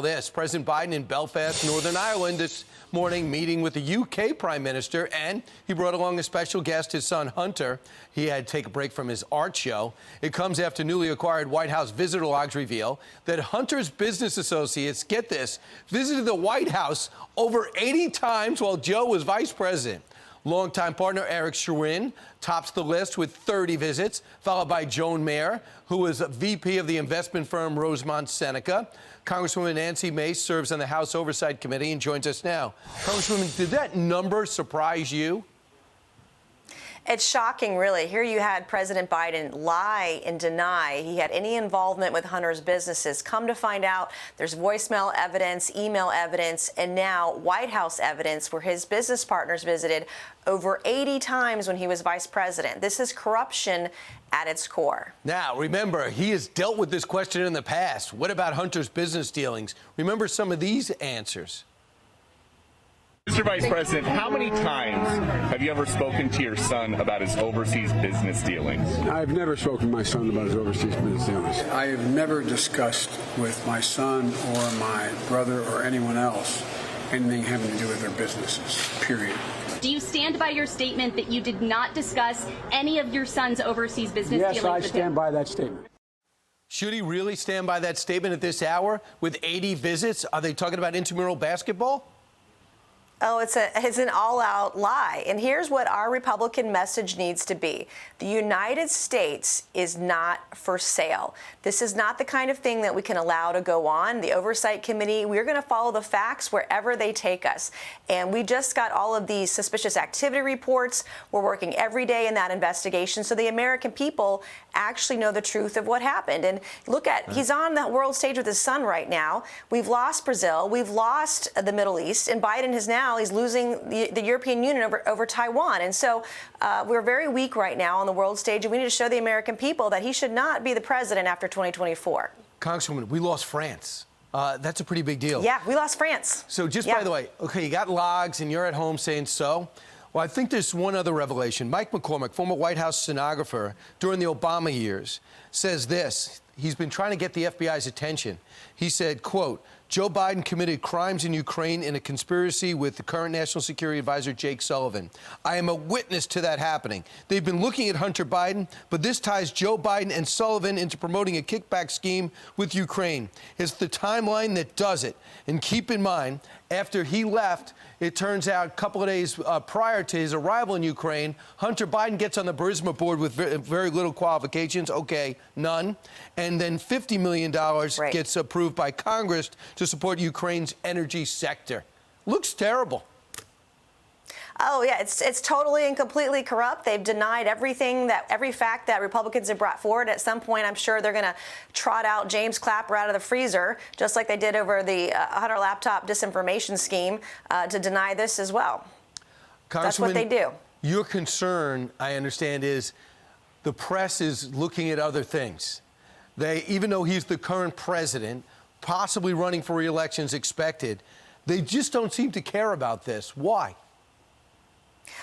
This President Biden in Belfast, Northern Ireland this morning meeting with the UK Prime Minister, and he brought along a special guest, his son Hunter. He had to take a break from his art show. It comes after newly acquired White House visitor logs reveal that Hunter's business associates, get this, visited the White House over 80 times while Joe was vice president. Longtime partner Eric Schwerin tops the list with 30 visits, followed by Joan Mayer, who was VP of the investment firm Rosemont Seneca. Congresswoman Nancy Mace serves on the House Oversight Committee and joins us now. Congresswoman, did that number surprise you? It's shocking, really. Here you had President Biden lie and deny he had any involvement with Hunter's businesses. Come to find out, there's voicemail evidence, email evidence, and now White House evidence where his business partners visited over 80 times when he was vice president. This is corruption at its core. Now, remember, he has dealt with this question in the past. What about Hunter's business dealings? Remember some of these answers. Mr. Vice President, how many times have you ever spoken to your son about his overseas business dealings? I've never spoken to my son about his overseas business dealings. I have never discussed with my son or my brother or anyone else anything having to do with their businesses, period. Do you stand by your statement that you did not discuss any of your son's overseas business dealings? Yes, I stand by that statement. Should he really stand by that statement at this hour with 80 visits? Are they talking about intramural basketball? Oh, it's an all-out lie. And here's what our Republican message needs to be. The United States is not for sale. This is not the kind of thing that we can allow to go on. The Oversight Committee, we're going to follow the facts wherever they take us. And we just got all of these suspicious activity reports. We're working every day in that investigation so the American people actually know the truth of what happened. And look at, he's on the world stage with his son right now. We've lost Brazil. We've lost the Middle East. And Biden has now, he's losing the European Union over Taiwan. And so we're very weak right now on the world stage, and we need to show the American people that he should not be the president after 2024. Congresswoman, we lost France. That's a pretty big deal. Yeah, we lost France. So just by the way, okay, you got logs and you're at home saying so. Well, I think there's one other revelation. Mike McCormick, former White House stenographer during the Obama years, says this. He's been trying to get the FBI's attention. He said, quote, Joe Biden committed crimes in Ukraine in a conspiracy with the current National Security Advisor, Jake Sullivan. I am a witness to that happening. They've been looking at Hunter Biden, but this ties Joe Biden and Sullivan into promoting a kickback scheme with Ukraine. It's the timeline that does it. And keep in mind, after he left, it turns out a couple of days prior to his arrival in Ukraine, Hunter Biden gets on the Burisma board with very little qualifications. Okay, none. And then $50 million gets approved by Congress to support Ukraine's energy sector. Looks terrible. Oh, yeah, it's totally and completely corrupt. They've denied every fact that Republicans have brought forward. At some point, I'm sure they're going to trot out James Clapper out of the freezer, just like they did over the Hunter laptop disinformation scheme, to deny this as well. That's what they do. Your concern, I understand, is the press is looking at other things. Even though he's the current president, possibly running for re-election is expected, they just don't seem to care about this. Why?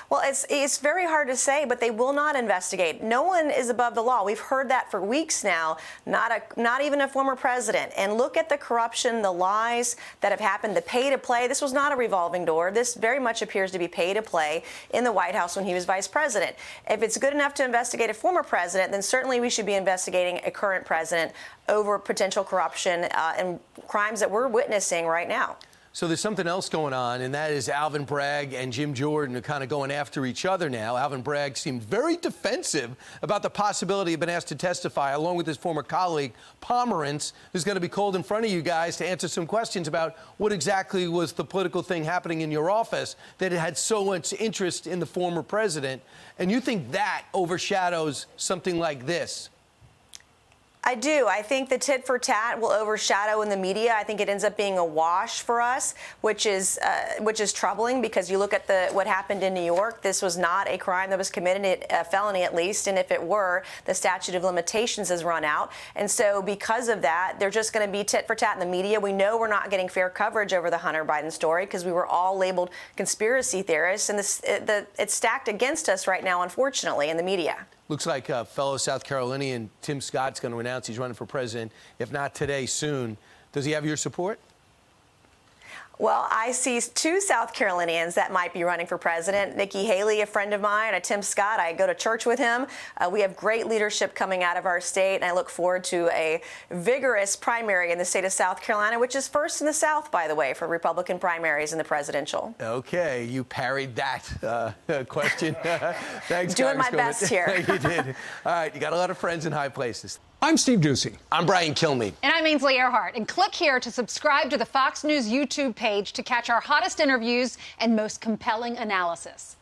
Well, it's very hard to say, but they will not investigate. No one is above the law. We've heard that for weeks now, not even a former president. And look at the corruption, the lies that have happened, the pay to play. This was not a revolving door. This very much appears to be pay to play in the White House when he was vice president. If it's good enough to investigate a former president, then certainly we should be investigating a current president over potential corruption and crimes that we're witnessing right now. So there's something else going on, and that is Alvin Bragg and Jim Jordan are kind of going after each other now. Alvin Bragg seemed very defensive about the possibility of being asked to testify, along with his former colleague, Pomerantz, who's going to be called in front of you guys to answer some questions about what exactly was the political thing happening in your office that it had so much interest in the former president. And you think that overshadows something like this? I do. I think the tit for tat will overshadow in the media. I think it ends up being a wash for us, which is troubling because you look at what happened in New York. This was not a crime that was committed, a felony at least, and if it were, the statute of limitations has run out. And so because of that, they're just going to be tit for tat in the media. We know we're not getting fair coverage over the Hunter Biden story because we were all labeled conspiracy theorists, and it's stacked against us right now, unfortunately, in the media. Looks like fellow South Carolinian Tim Scott's going to announce he's running for president, if not today, soon. Does he have your support? Well, I see two South Carolinians that might be running for president. Nikki Haley, a friend of mine, and Tim Scott. I go to church with him. We have great leadership coming out of our state, and I look forward to a vigorous primary in the state of South Carolina, which is first in the South, by the way, for Republican primaries in the presidential. Okay, you parried that question. Thanks, Doing my Congresswoman. best here. You did. All right, you got a lot of friends in high places. I'm Steve Ducey. I'm Brian Kilmeade. And I'm Ainsley Earhart. And click here to subscribe to the Fox News YouTube page to catch our hottest interviews and most compelling analysis.